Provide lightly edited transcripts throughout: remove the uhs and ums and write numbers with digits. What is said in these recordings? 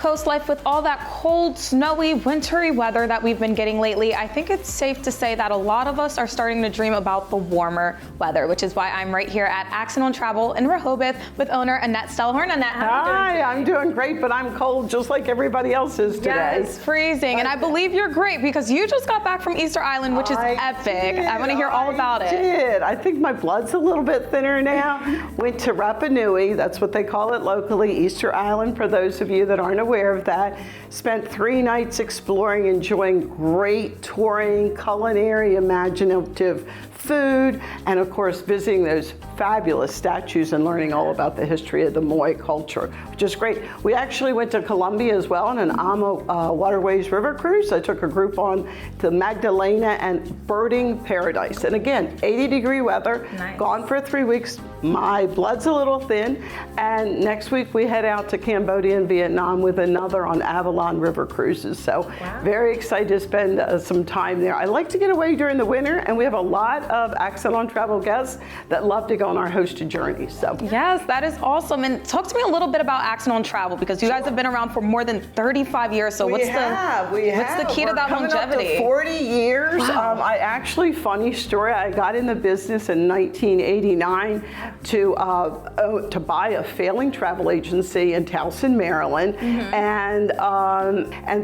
CoastLife, with all that cold, snowy, wintry weather that we've been getting lately, I think it's safe to say that a lot of us are starting to dream about the warmer weather, which is why I'm right here at Accidental Travel in Rehoboth with owner Annette Stellhorn. Annette, how are you doing today? Hi, I'm doing great, but I'm cold just like everybody else is today. Yes, freezing. And I believe you're great because you just got back from Easter Island, which is epic. I want to hear all about it. I think my blood's a little bit thinner now. Went to Rapa Nui, that's what they call it locally, Easter Island, for those of you that aren't aware of that. Spent 3 nights exploring, enjoying great touring, culinary, imaginative food, and of course visiting those fabulous statues and learning all about the history of the Moai culture, which is great. We actually went to Colombia as well on an AMA Waterways River cruise. I took a group on to Magdalena and Birding Paradise. And again, 80-degree weather, gone for 3 weeks. My blood's a little thin. And next week we head out to Cambodia and Vietnam with another on Avalon River cruises. So very excited to spend some time there. I like to get away during the winter, and we have a lot of Accidental Travel guests that love to go on our hosted journeys. So yes, that is awesome. And talk to me a little bit about Accidental Travel, because you guys have been around for more than 35 years. So what's the key to that longevity? Up to 40 years. Wow. I actually, funny story, I got in the business in 1989 to buy a failing travel agency in Towson, Maryland, and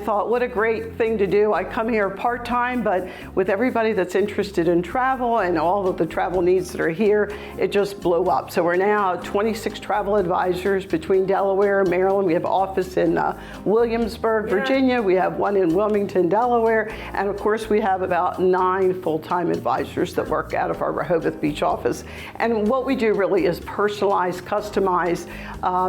thought, what a great thing to do. I come here part-time, but with everybody that's interested in travel and all of the travel needs that are here, it just blew up. So we're now 26 travel advisors between Delaware and Maryland. We have an office in Williamsburg, Virginia. We have one in Wilmington, Delaware. And of course, we have about 9 full-time advisors that work out of our Rehoboth Beach office. And what we do really is personalize, customize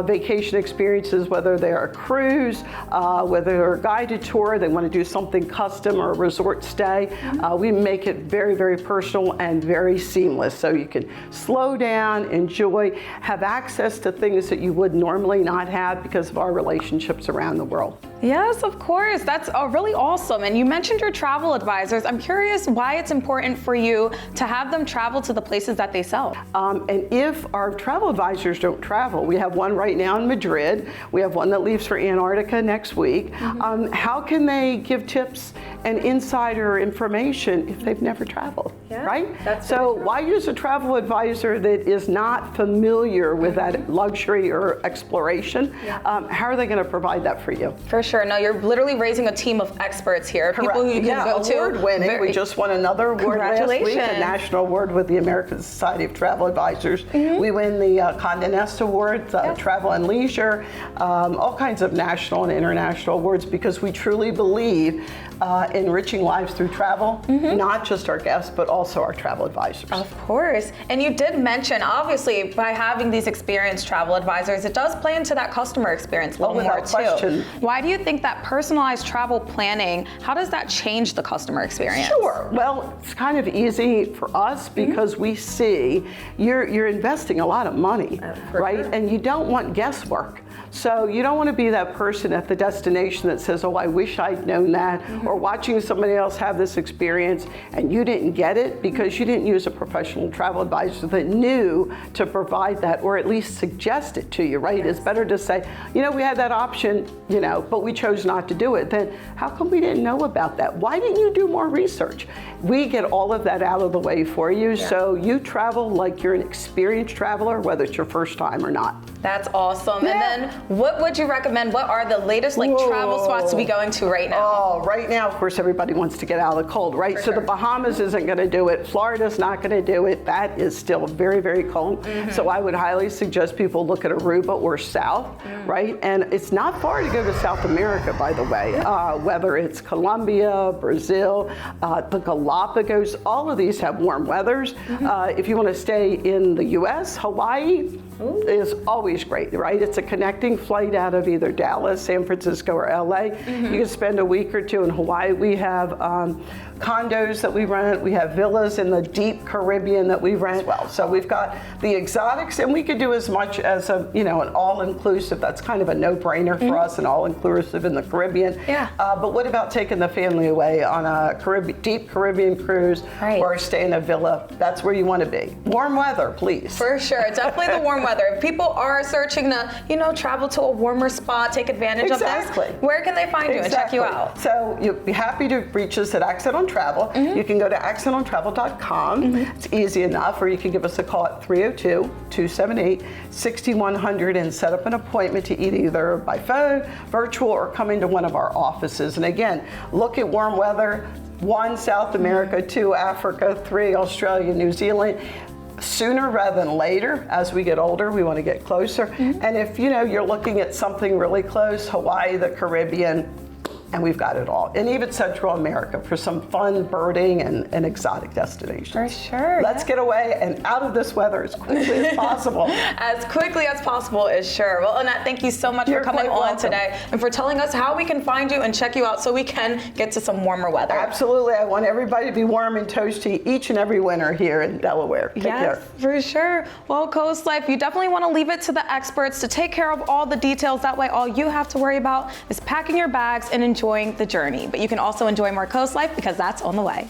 vacation experiences, whether they're a cruise, whether they're a guided tour, they want to do something custom or a resort stay. We make it very, very personal and very seamless. So you can slow down, enjoy, have access to things that you would normally not have because of our relationships around the world. Yes, of course. That's really awesome. And you mentioned your travel advisors. I'm curious why it's important for you to have them travel to the places that they sell. And if our travel advisors don't travel, we have one right now in Madrid. We have one that leaves for Antarctica next week. How can they give tips and insider information if they've never traveled, right? So why use a travel advisor that is not familiar with that luxury or exploration? How are they going to provide that for you? For sure. No, you're literally raising a team of experts here. Correct. People who you can go to. Award-winning. We just won another award last week, a national award with the American Society of Travel Advisors. We win the Condé Nast Award, Travel and Leisure, all kinds of national and international awards, because we truly believe enriching lives through travel, not just our guests, but also our travel advisors. Of course. And you did mention, obviously, by having these experienced travel advisors, it does play into that customer experience a little more too. Why do you think that personalized travel planning, how does that change the customer experience? Sure. Well, it's kind of easy for us because we see you're investing a lot of money, right? And you don't want guesswork. So you don't want to be that person at the destination that says, oh, I wish I'd known that, or watching somebody else have this experience and you didn't get it because you didn't use a professional travel advisor that knew to provide that, or at least suggest it to you, right? It's better to say, you know, we had that option, you know, but we chose not to do it. Then how come we didn't know about that? Why didn't you do more research? We get all of that out of the way for you, so you travel like you're an experienced traveler, whether it's your first time or not. That's awesome. And then what would you recommend? What are the latest travel spots to be going to right now? Oh, right now, of course, everybody wants to get out of the cold, right? So the Bahamas isn't going to do it. Florida's not going to do it. That is still very, very cold. So I would highly suggest people look at Aruba or south, right? And it's not far to go to South America, by the way, whether it's Colombia, Brazil, the Galapagos, all of these have warm weathers. If you want to stay in the U.S., Hawaii is always great, right? It's a connecting flight out of either Dallas, San Francisco, or LA. You can spend a week or two in Hawaii. We have condos that we rent. We have villas in the deep Caribbean that we rent. So we've got the exotics, and we could do as much as an all-inclusive. That's kind of a no-brainer for us, an all-inclusive in the Caribbean. But what about taking the family away on a deep Caribbean cruise or stay in a villa? That's where you want to be. Warm weather, please. For sure. Definitely the warm weather. weather. If people are searching to, travel to a warmer spot, take advantage of this, where can they find you and check you out? So you'll be happy to reach us at Accent on Travel. You can go to accentontravel.com. It's easy enough, or you can give us a call at 302-278-6100 and set up an appointment to either by phone, virtual, or come into one of our offices. And again, look at warm weather. 1, South America, 2, Africa, 3, Australia, New Zealand. Sooner rather than later. As we get older, we want to get closer. And if you're looking at something really close, Hawaii, the Caribbean, and we've got it all. And even Central America for some fun birding and exotic destinations. For sure. Let's get away and out of this weather as quickly as possible. As quickly as possible is sure. Well, Annette, thank you so much for coming on today and for telling us how we can find you and check you out so we can get to some warmer weather. Absolutely. I want everybody to be warm and toasty each and every winter here in Delaware. Take care. For sure. Well, Coast Life, you definitely want to leave it to the experts to take care of all the details. That way, all you have to worry about is packing your bags and enjoying the journey. But you can also enjoy more Coast Life because that's on the way.